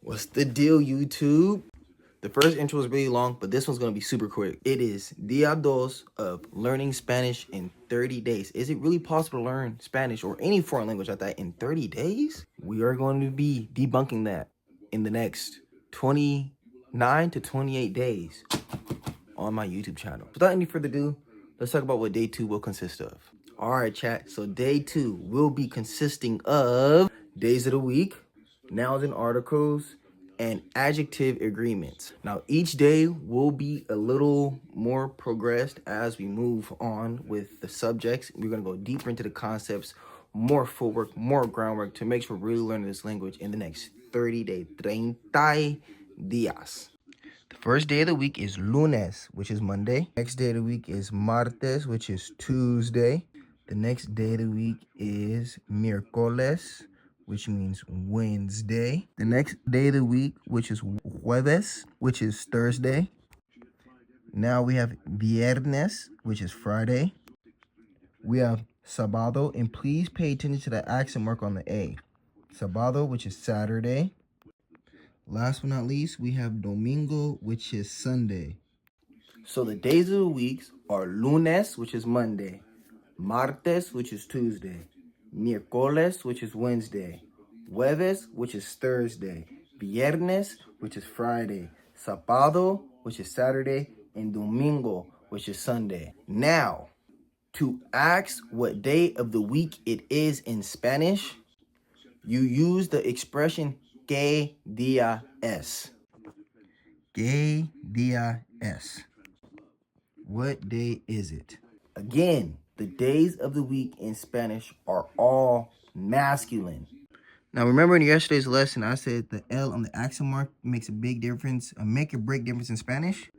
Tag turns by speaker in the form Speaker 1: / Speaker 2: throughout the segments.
Speaker 1: What's the deal, YouTube? The first intro is really long, but this one's going to be super quick. It is Dia dos of learning Spanish in 30 days. Is it really possible to learn Spanish or any foreign language like that in 30 days? We are going to be debunking that in the next 29 to 28 days on my YouTube channel. Without any further ado, let's talk about what day 2 will consist of. All right, chat. So day 2 will be consisting of days of the week, nouns and articles, and adjective agreements. Now, each day will be a little more progressed as we move on with the subjects. We're going to go deeper into the concepts, more footwork, more groundwork to make sure we're really learning this language in the next 30 days. 30 días. The first day of the week is lunes, which is Monday. Next day of the week is martes, which is Tuesday. The next day of the week is miércoles, which means Wednesday. The next day of the week, which is jueves, which is Thursday. Now we have viernes, which is Friday. We have sábado, and please pay attention to the accent mark on the A. Sábado, which is Saturday. Last but not least, we have domingo, which is Sunday. So the days of the weeks are lunes, which is Monday. Martes, which is Tuesday. Miércoles, which is Wednesday. Jueves, which is Thursday. Viernes, which is Friday. Sábado, which is Saturday. And Domingo, which is Sunday. Now, to ask what day of the week it is in Spanish, you use the expression ¿Qué día es? ¿Qué día es? What day is it? Again, the days of the week in Spanish are all masculine. Now, remember in yesterday's lesson, I said the L on the accent mark makes a big difference, a make or break difference in Spanish.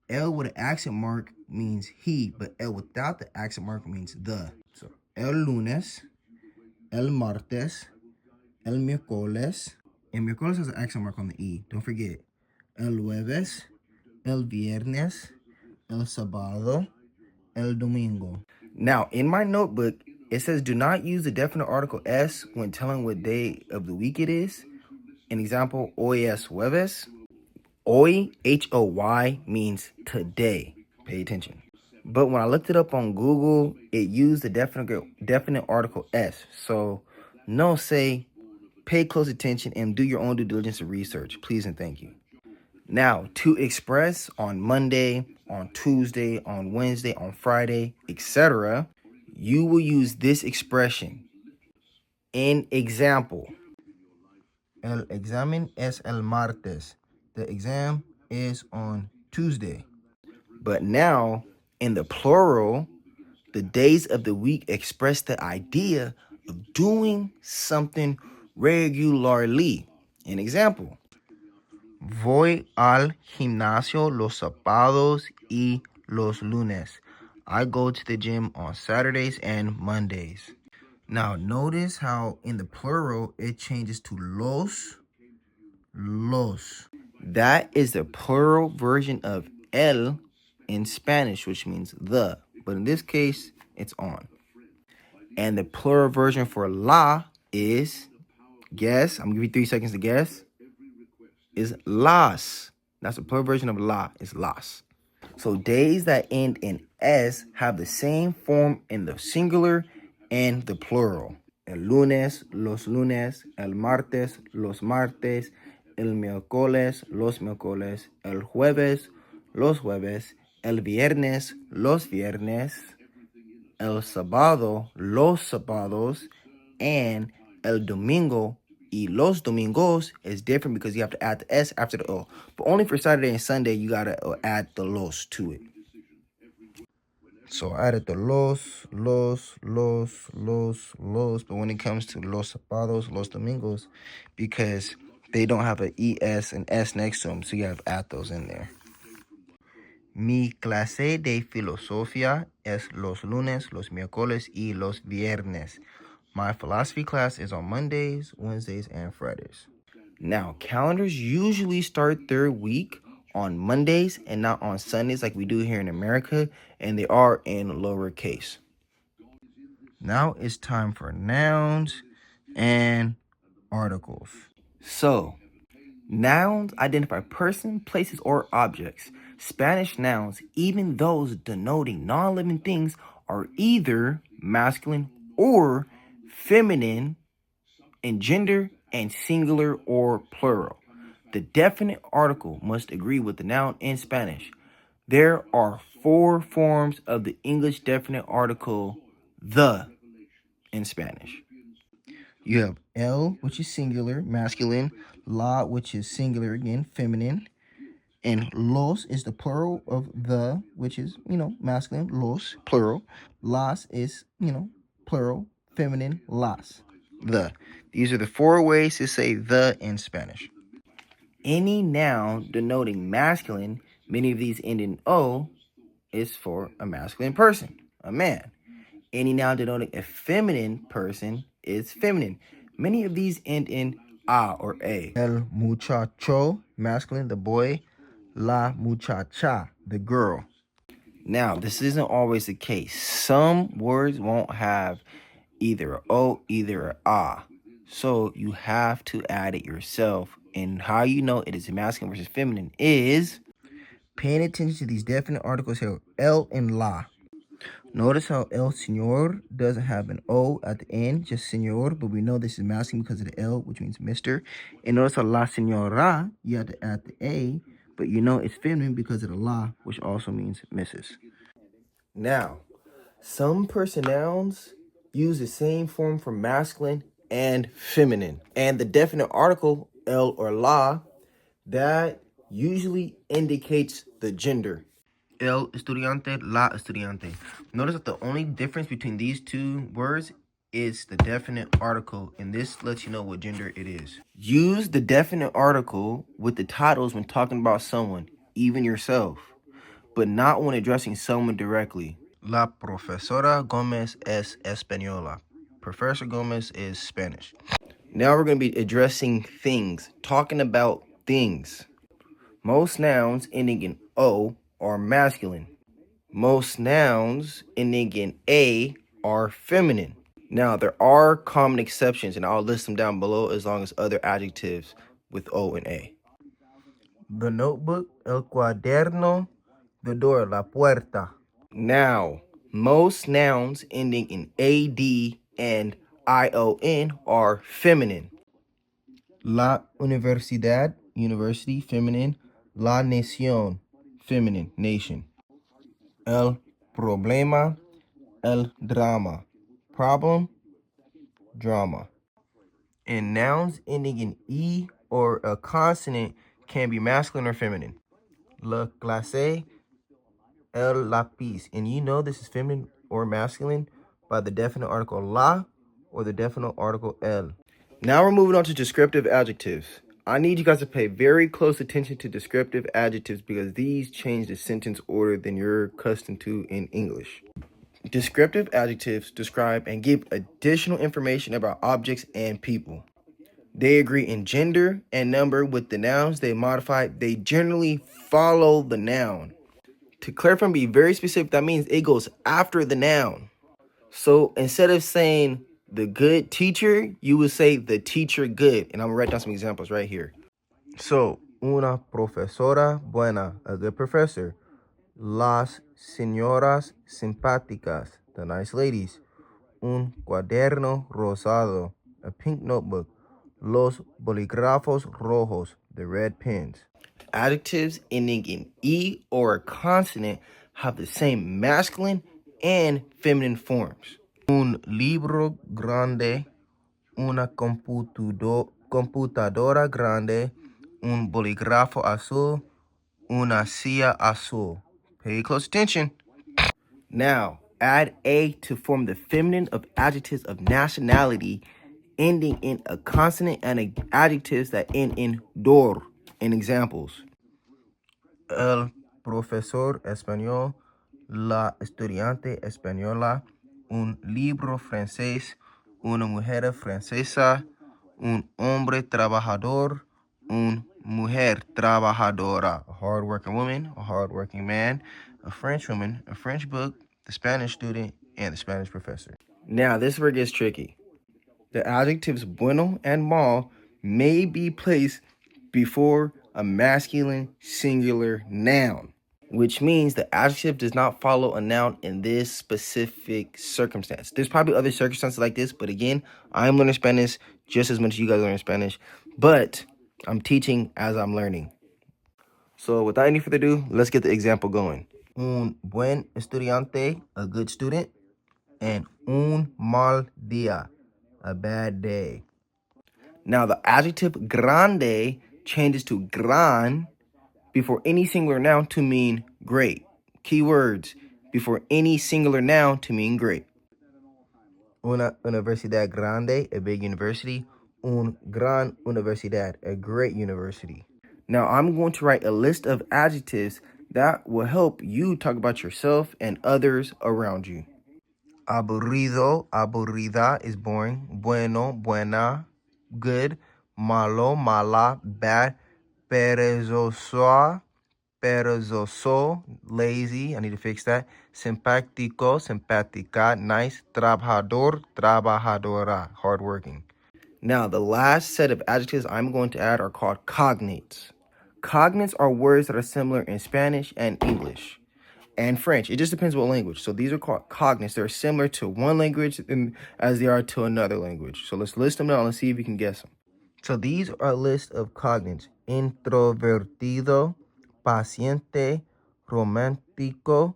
Speaker 1: L with an accent mark means he, but L without the accent mark means the. So, el lunes, el martes, el miércoles, and miércoles has an accent mark on the E. Don't forget. El jueves, el viernes, el sábado, el domingo. Now, in my notebook, it says do not use the definite article es when telling what day of the week it is. An example, hoy es jueves. Hoy, H-O-Y, means today. Pay attention. But when I looked it up on Google, it used the definite article es. So, no say, pay close attention and do your own due diligence and research. Please and thank you. Now, to express on Monday, on Tuesday, on Wednesday, on Friday, etc., you will use this expression. In example, el examen es el martes. The exam is on Tuesday. But now, in the plural, the days of the week express the idea of doing something regularly. An example, voy al gimnasio los sábados y los lunes. I go to the gym on Saturdays and Mondays. Now, notice how in the plural, it changes to los. That is the plural version of el in Spanish, which means the. But in this case, it's on. And the plural version for la is, guess, I'm going to give you 3 seconds to guess, is las. That's the plural version of la, is las. So days that end in s have the same form in the singular and the plural. El lunes, los lunes, el martes, los martes, el miércoles, los miércoles, el jueves, los jueves, el viernes, los viernes, el sábado, los sábados, and el domingo y los domingos is different because you have to add the S after the O. But only for Saturday and Sunday, you got to add the los to it. So I added the los. But when it comes to los sábados, los domingos, because they don't have an ES and S next to them, so you have to add those in there. Mi clase de filosofía es los lunes, los miércoles y los viernes. My philosophy class is on Mondays, Wednesdays, and Fridays. Now, calendars usually start their week on Mondays and not on Sundays like we do here in America, and they are in lowercase. Now it's time for nouns and articles. So, Nouns identify person, places, or objects. Spanish nouns, even those denoting non-living things, are either masculine or feminine in gender and singular or plural. The definite article must agree with the noun in Spanish. There are 4 forms of the English definite article the in Spanish. You have el, which is singular, masculine, la, which is singular, again, feminine, and los is the plural of the, which is, masculine, los, plural. Las is, plural, feminine, las, the. These are the 4 ways to say the in Spanish. Any noun denoting masculine, many of these end in O, is for a masculine person, a man. Any noun denoting a feminine person is feminine. Many of these end in a or a. El muchacho, masculine, the boy. La muchacha, the girl. Now, this isn't always the case. Some words won't have either a o, either a a. So you have to add it yourself. And how you know it is masculine versus feminine is paying attention to these definite articles here, el and la. Notice how el señor doesn't have an O at the end, just señor, but we know this is masculine because of the L, which means Mr. And notice how la señora, you have to add the A, but you know it's feminine because of the la, which also means Mrs. Now, some pronouns use the same form for masculine and feminine. And the definite article, el or la, that usually indicates the gender. El estudiante, la estudiante. Notice that the only difference between these 2 words is the definite article, and this lets you know what gender it is. Use the definite article with the titles when talking about someone, even yourself, but not when addressing someone directly. La profesora Gomez es española. Professor Gomez is Spanish. Now we're going to be addressing things, talking about things. Most nouns ending in O are masculine. Most nouns ending in A are feminine. Now, there are common exceptions, and I'll list them down below as long as other adjectives with O and A. The notebook, el cuaderno, the door, la puerta. Now, most nouns ending in AD and ION are feminine. La universidad, university, feminine. La nación, feminine, nation. El problema, el drama, problem, drama. And nouns ending in E or a consonant can be masculine or feminine. La clase, el lápiz. And you know this is feminine or masculine by the definite article la or the definite article el. Now we're moving on to descriptive adjectives. I need you guys to pay very close attention to descriptive adjectives because these change the sentence order than you're accustomed to in English. Descriptive adjectives describe and give additional information about objects and people. They agree in gender and number with the nouns they modify. They generally follow the noun. To clarify and be very specific, that means it goes after the noun. So instead of saying the good teacher, you would say the teacher good. And I'm going to write down some examples right here. So, una profesora buena, a good professor. Las señoras simpáticas, the nice ladies. Un cuaderno rosado, a pink notebook. Los bolígrafos rojos, the red pens. Adjectives ending in E or a consonant have the same masculine and feminine forms. Un libro grande, una computadora grande, un bolígrafo azul, una silla azul. Pay close attention. Now, add A to form the feminine of adjectives of nationality ending in a consonant and adjectives that end in dor in examples. El profesor español, la estudiante española, un libro francés, una mujer francesa, un hombre trabajador, una mujer trabajadora, a hardworking woman, a hardworking man, a French woman, a French book, the Spanish student, and the Spanish professor. Now, this is where it gets tricky. The adjectives bueno and mal may be placed before a masculine singular noun, which means the adjective does not follow a noun in this specific circumstance. There's probably other circumstances like this, but again, I'm learning Spanish just as much as you guys learn Spanish, but I'm teaching as I'm learning. So without any further ado, let's get the example going. Un buen estudiante, a good student, and un mal día, a bad day. Now the adjective grande changes to gran before any singular noun to mean great. Keywords, before any singular noun to mean great. Una universidad grande, a big university. Un gran universidad, a great university. Now I'm going to write a list of adjectives that will help you talk about yourself and others around you. Aburrido, aburrida is boring. Bueno, buena, good. Malo, mala, bad. Perezoso, perezoso, lazy. I need to fix that. Simpático, simpática, nice. Trabajador, trabajadora, hardworking. Now, the last set of adjectives I'm going to add are called cognates. Cognates are words that are similar in Spanish and English and French. It just depends what language. So these are called cognates. They're similar to one language as they are to another language. So let's list them down and see if you can guess them. So these are a list of cognates. Introvertido, paciente, romántico,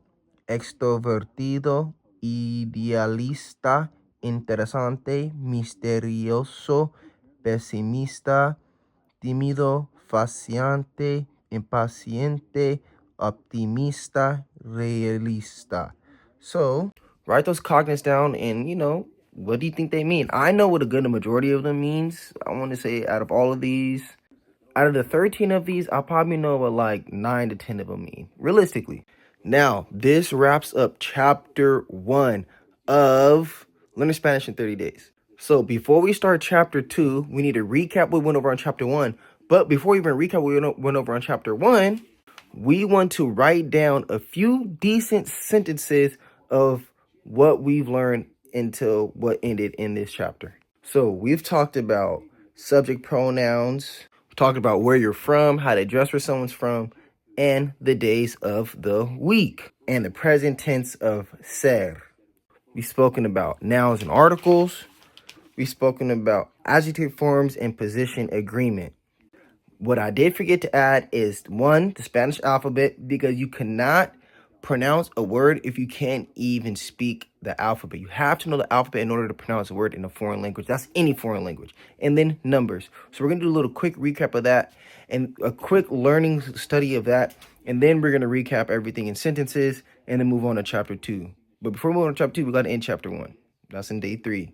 Speaker 1: extrovertido, idealista, interesante, misterioso, pesimista, tímido, fascinante, impaciente, optimista, realista. So, write those cognates down and, what do you think they mean? I know what a good majority of them means. I want to say out of all of these, out of the 13 of these, I probably know what like 9 to 10 of them mean, realistically. Now, this wraps up chapter 1 of Learning Spanish in 30 Days. So before we start chapter 2, we need to recap what we went over on chapter 1. But before we even recap what we went over on chapter 1, we want to write down a few decent sentences of what we've learned until what ended in this chapter. So we've talked about subject pronouns, we talked about where you're from, how to address where someone's from, and the days of the week, and the present tense of ser. We've spoken about nouns and articles. We've spoken about adjective forms and position agreement. What I did forget to add is 1, the Spanish alphabet, because you cannot pronounce a word if you can't even speak the alphabet. You have to know the alphabet in order to pronounce a word in a foreign language. That's any foreign language. And then numbers. So we're going to do a little quick recap of that and a quick learning study of that. And then we're going to recap everything in sentences and then move on to chapter 2. But before we move on to chapter 2, we got to end chapter 1. That's in day 3.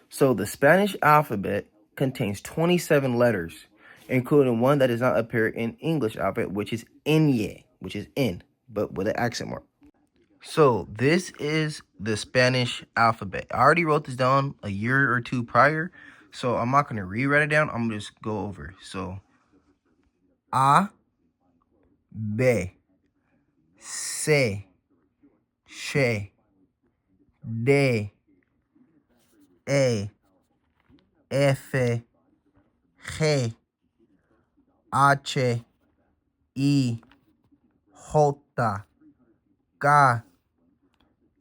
Speaker 1: So the Spanish alphabet contains 27 letters, including one that does not appear in English alphabet, which is Nye, which is N, but with an accent mark. So this is the Spanish alphabet. I already wrote this down a year or 2 prior, so I'm not going to rewrite it down. I'm going to just go over. So A, B, C, Ch, D, E, F, G, H, I, J, K,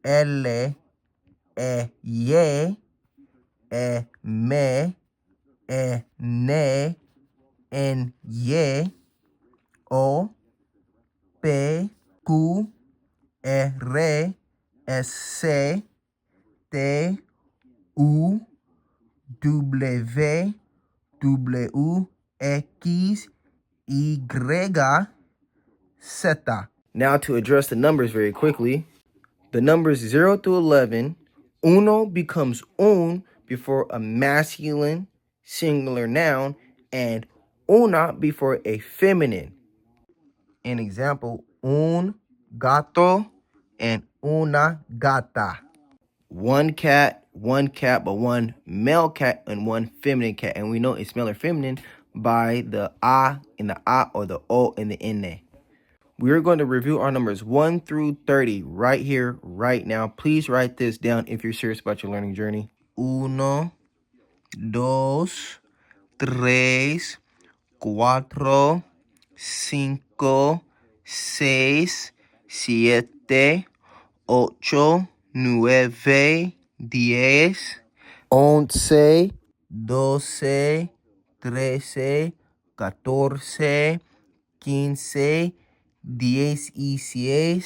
Speaker 1: L, E, Y, M, N, Ny, O, P, Q, R, S, T, U, W, W, X, Y, Z. Now to address the numbers very quickly, the numbers 0 through 11, uno becomes un before a masculine singular noun and una before a feminine. An example, un gato and una gata. One cat, but one male cat and one feminine cat. And we know it's male or feminine by the A in the A or the O in the N. We're going to review our numbers 1 through 30 right here, right now. Please write this down if you're serious about your learning journey. 1, 2, 3, 4, 5, 6, 7, 8, 9, 10, 11, 12, 13, 14, 15, 16.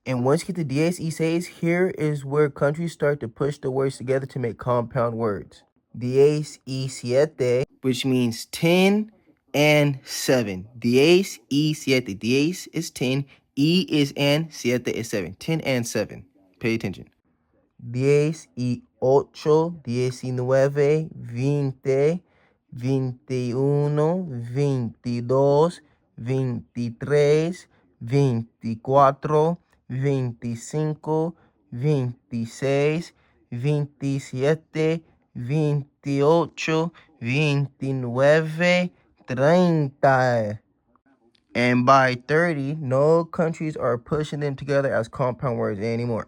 Speaker 1: And once you get to 16, here is where countries start to push the words together to make compound words. 17, which means 10 and 7. 17. 10 is 10, E is and, 7 is 7. 10 and 7. Pay attention. 18, 19, 20, 21, 22, 23, 24, 25, 26, 27, 28, 29, 30. And by 30, no countries are pushing them together as compound words anymore.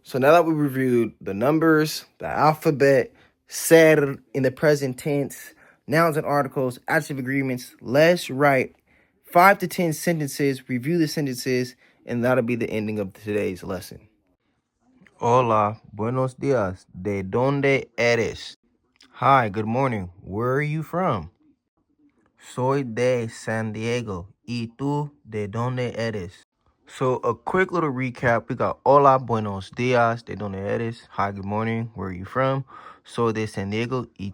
Speaker 1: So now that we reviewed the numbers, the alphabet, ser in the present tense, nouns and articles, adjective agreements, let's write 5 to 10 sentences, review the sentences, and that'll be the ending of today's lesson. Hola, buenos dias. ¿De dónde eres? Hi, good morning. Where are you from? Soy de San Diego. ¿Y tú de dónde eres? So a quick little recap. We got hola, buenos dias, de dónde eres? Hi, good morning. Where are you from? Soy de San Diego. ¿Y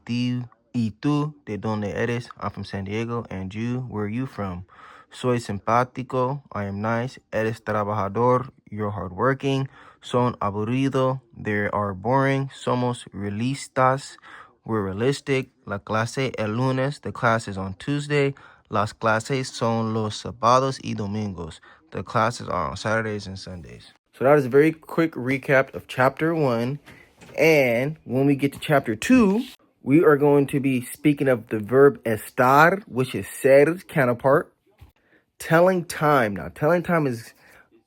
Speaker 1: tú de dónde eres? I'm from San Diego. And you, where are you from? Soy simpático. I am nice. Eres trabajador. You're hardworking. Son aburrido. They are boring. Somos realistas. We're realistic. La clase el lunes. The class is on Tuesday. Las clases son los sábados y domingos. The classes are on Saturdays and Sundays. So that is a very quick recap of chapter 1. And when we get to chapter 2, we are going to be speaking of the verb estar, which is ser's counterpart. Telling time. Now, telling time is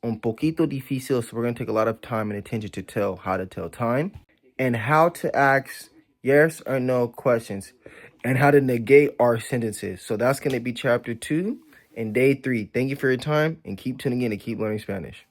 Speaker 1: un poquito difícil, so we're going to take a lot of time and attention to tell how to tell time. And how to ask yes or no questions. And how to negate our sentences. So that's going to be chapter 2 and day 3. Thank you for your time and keep tuning in and keep learning Spanish.